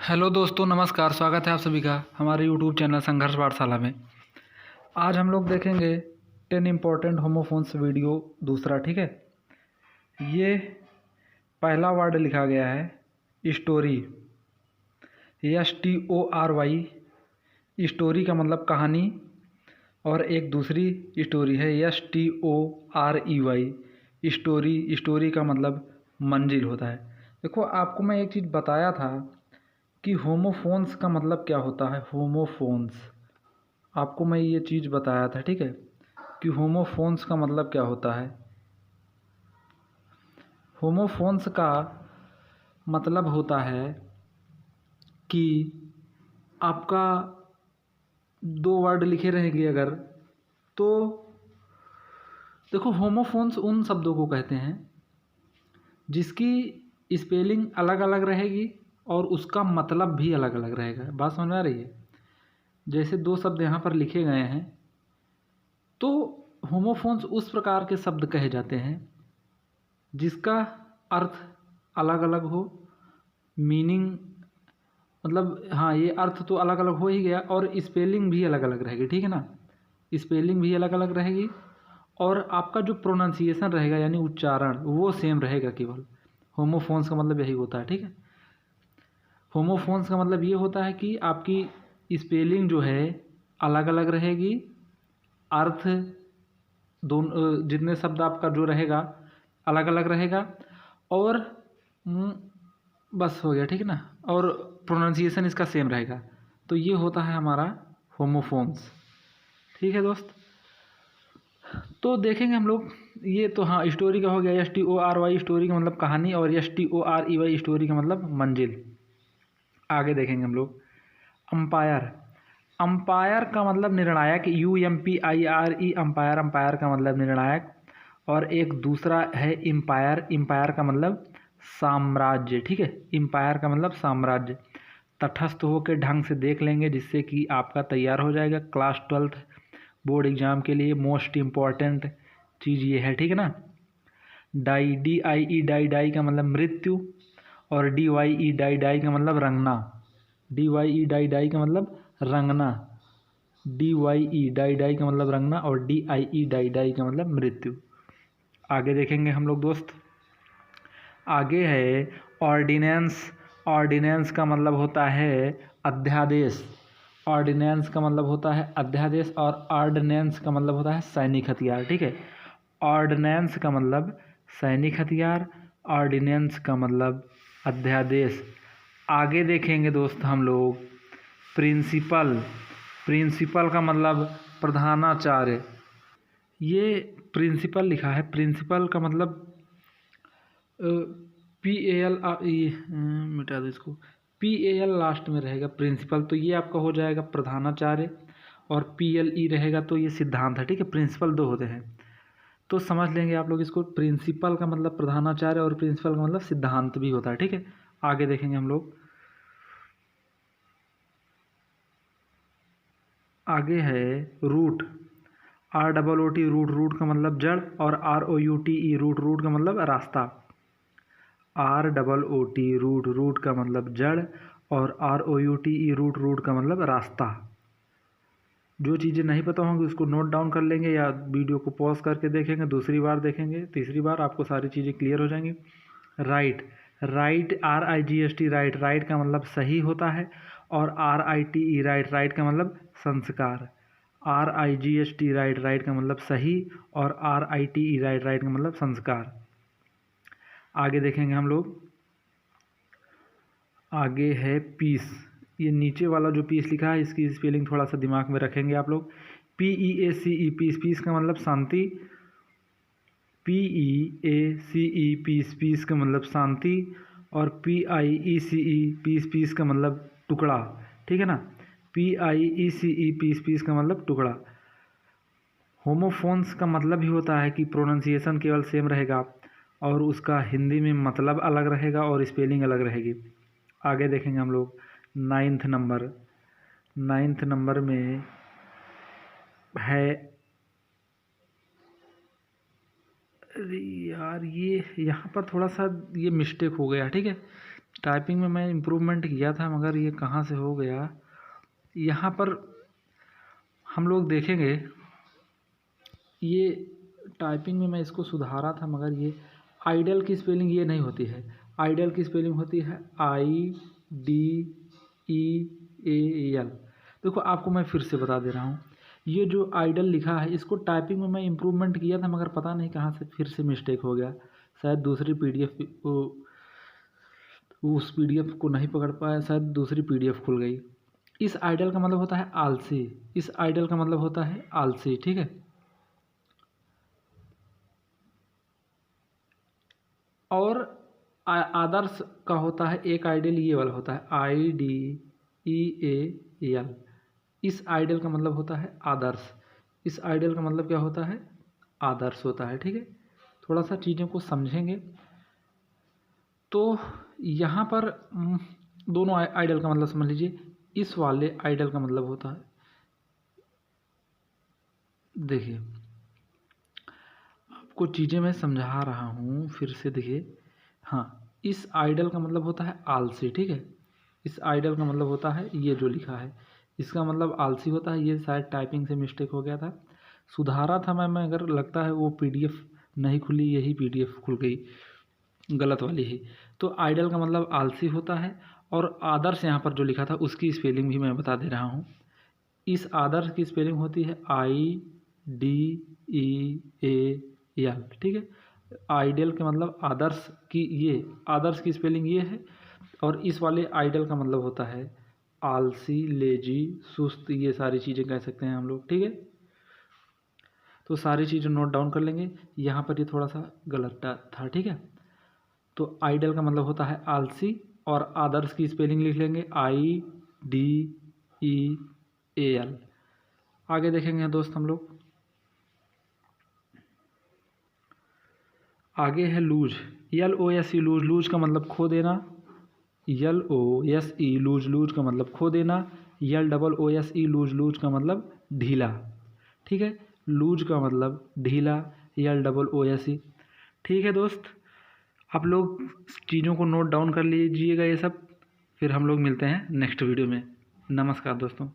Hello दोस्तों, नमस्कार। स्वागत है आप सभी का हमारे यूट्यूब चैनल संघर्ष पाठशाला में। आज हम लोग देखेंगे 10 इम्पोर्टेंट होमोफोन्स वीडियो दूसरा। ठीक है, ये पहला वर्ड लिखा गया है स्टोरी, STORY। स्टोरी का मतलब कहानी, और एक दूसरी स्टोरी है STOREY। स्टोरी का मतलब मंजिल होता है। देखो, आपको मैं एक चीज़ बताया था कि होमोफोन्स का मतलब क्या होता है। होमोफोन्स, आपको मैं ये चीज़ बताया था, ठीक है, कि होमोफोन्स का मतलब क्या होता है। होमोफोन्स का मतलब होता है कि आपका दो वर्ड लिखे रहेंगे अगर, तो देखो, होमोफोन्स उन शब्दों को कहते हैं जिसकी स्पेलिंग अलग अलग रहेगी और उसका मतलब भी अलग अलग रहेगा। बात समझ में आ रही है? जैसे दो शब्द यहाँ पर लिखे गए हैं, तो होमोफोन्स उस प्रकार के शब्द कहे जाते हैं जिसका अर्थ अलग अलग हो, मीनिंग मतलब, हाँ, ये अर्थ तो अलग अलग हो ही गया, और स्पेलिंग भी अलग अलग रहेगी। ठीक है ना, स्पेलिंग भी अलग अलग रहेगी, और आपका जो प्रोनाउंसिएशन रहेगा यानी उच्चारण वो सेम रहेगा केवल। होमोफोन्स का मतलब यही होता है। ठीक है, होमोफोन्स का मतलब ये होता है कि आपकी स्पेलिंग जो है अलग अलग रहेगी, अर्थ दोनों जितने शब्द आपका जो रहेगा अलग अलग रहेगा, और बस हो गया। ठीक है ना, और प्रोनाउंसिएशन इसका सेम रहेगा। तो ये होता है हमारा होमोफोन्स। ठीक है दोस्त, तो देखेंगे हम लोग ये तो। हाँ, स्टोरी का हो गया STORY, स्टोरी का मतलब कहानी, और STOREY स्टोरी का मतलब मंजिल। आगे देखेंगे हम लोग अंपायर। अंपायर का मतलब निर्णायक, UMPIRE, अंपायर। अंपायर का मतलब निर्णायक। और एक दूसरा है इम्पायर। इम्पायर का मतलब साम्राज्य। ठीक है, इम्पायर का मतलब साम्राज्य। तटस्थ होकर ढंग से देख लेंगे जिससे कि आपका तैयार हो जाएगा क्लास 12th बोर्ड एग्जाम के लिए। मोस्ट इम्पॉर्टेंट चीज़ ये है। ठीक है ना, डाई, DIE, डाई, डाई का मतलब मृत्यु, और DYE, डाई, डाई का मतलब रंगना। DYE, डाई, डाई का मतलब रंगना। DYE, डाई, डाई का मतलब रंगना, और DIE, डाई, डाई का मतलब मृत्यु। आगे देखेंगे हम लोग दोस्त। आगे है ऑर्डिनेंस। ऑर्डिनेंस का मतलब होता है अध्यादेश। ऑर्डिनेंस का मतलब होता है अध्यादेश, और ऑर्डिनेंस का मतलब होता है सैनिक हथियार। ठीक है, ऑर्डिनेंस का मतलब सैनिक हथियार, ऑर्डिनेंस का मतलब अध्यादेश। आगे देखेंगे दोस्त हम लोग प्रिंसिपल। प्रिंसिपल का मतलब प्रधानाचार्य। ये प्रिंसिपल लिखा है, प्रिंसिपल का मतलब PAL, मिटा दो इसको, PAL लास्ट में रहेगा प्रिंसिपल, तो ये आपका हो जाएगा प्रधानाचार्य, और PLE रहेगा तो ये सिद्धांत है। ठीक है, प्रिंसिपल दो होते हैं, तो समझ लेंगे आप लोग इसको। प्रिंसिपल का मतलब प्रधानाचार्य, और प्रिंसिपल का मतलब सिद्धांत भी होता है। ठीक है, आगे देखेंगे हम लोग। आगे है रूट। ROOT, root. रूट का मतलब जड़, और ROUTE, रूट। रूट का मतलब रास्ता। ROOT, root. रूट का मतलब जड़, और ROUTE, रूट। रूट का मतलब रास्ता। जो चीज़ें नहीं पता होंगी उसको नोट डाउन कर लेंगे, या वीडियो को पॉज करके देखेंगे, दूसरी बार देखेंगे, तीसरी बार आपको सारी चीज़ें क्लियर हो जाएंगी। Right. Right, RIGHT, right. Right का मतलब सही होता है, और RITE, राइट। राइट का मतलब संस्कार। RIGHT, right. राइट का मतलब सही, और RITE, राइट। राइट का मतलब संस्कार। आगे देखेंगे हम लोग। आगे है पीस। ये नीचे वाला जो पीस लिखा है इसकी स्पेलिंग थोड़ा सा दिमाग में रखेंगे आप लोग। PEACE, piece. पीस का मतलब शांति। PEACE, piece. पीस का मतलब शांति, और PIECE, पीस। पीस का मतलब टुकड़ा। ठीक है ना, PIECE, पीस। पीस का मतलब टुकड़ा। होमोफोन्स का मतलब ही होता है कि प्रोनाउंसिएशन केवल सेम रहेगा, और उसका हिंदी में मतलब अलग रहेगा, और स्पेलिंग अलग रहेगी। आगे देखेंगे हम लोग 9th नंबर। 9th नंबर में है, अरे यार, ये यहाँ पर थोड़ा सा ये मिस्टेक हो गया। ठीक है, टाइपिंग में मैं इम्प्रूवमेंट किया था, मगर ये कहाँ से हो गया। यहाँ पर हम लोग देखेंगे, ये टाइपिंग में मैं इसको सुधारा था, मगर ये आइडल की स्पेलिंग ये नहीं होती है। आइडल की स्पेलिंग होती है IDEAL। देखो आपको मैं फिर से बता दे रहा हूँ, ये जो आइडल लिखा है इसको टाइपिंग में मैं इम्प्रूवमेंट किया था, मगर पता नहीं कहाँ से फिर से मिस्टेक हो गया। शायद दूसरी PDF उस PDF को नहीं पकड़ पाया, शायद दूसरी PDF खुल गई। इस आइडल का मतलब होता है आलसी। इस आइडल का मतलब होता है आलसी, ठीक है। और आदर्श का होता है एक आइडल ये वाला होता है IDEAL। इस आइडल का मतलब होता है आदर्श। इस आइडल का मतलब क्या होता है, आदर्श होता है, ठीक है। थोड़ा सा चीज़ों को समझेंगे तो यहाँ पर दोनों आइडल का मतलब समझ लीजिए। इस वाले आइडल का मतलब होता है, देखिए आपको चीज़ें मैं समझा रहा हूँ फिर से, देखिए। हाँ, इस आइडल का मतलब होता है आलसी, ठीक है। इस आइडल का मतलब होता है ये जो लिखा है, इसका मतलब आलसी होता है। ये शायद टाइपिंग से मिस्टेक हो गया था, सुधारा था मैं अगर लगता है वो PDF नहीं खुली, यही PDF खुल गई गलत वाली ही। तो आइडल का मतलब आलसी होता है। और आदर्श यहाँ पर जो लिखा था उसकी स्पेलिंग भी मैं बता दे रहा हूँ। इस आदर्श की स्पेलिंग होती है IDEAL, ठीक है। आइडियल के मतलब आदर्श की, ये आदर्श की स्पेलिंग ये है। और इस वाले आइडल का मतलब होता है आलसी, लेजी, सुस्त, ये सारी चीज़ें कह सकते हैं हम लोग, ठीक है। तो सारी चीज़ें नोट डाउन कर लेंगे। यहाँ पर ये थोड़ा सा गलत था, ठीक है। तो आइडल का मतलब होता है आलसी, और आदर्श की स्पेलिंग लिख लेंगे IDEAL। आगे देखेंगे दोस्त हम लोग, आगे है लूज, LOSE, लूज। लूज का मतलब खो देना, LOSE लूज। लूज का मतलब खो देना, LOOSE लूज। लूज का मतलब ढीला, ठीक है। लूज का मतलब ढीला, LOOSE, ठीक है दोस्त। आप लोग चीज़ों को नोट डाउन कर लीजिएगा ये सब, फिर हम लोग मिलते हैं नेक्स्ट वीडियो में। नमस्कार दोस्तों।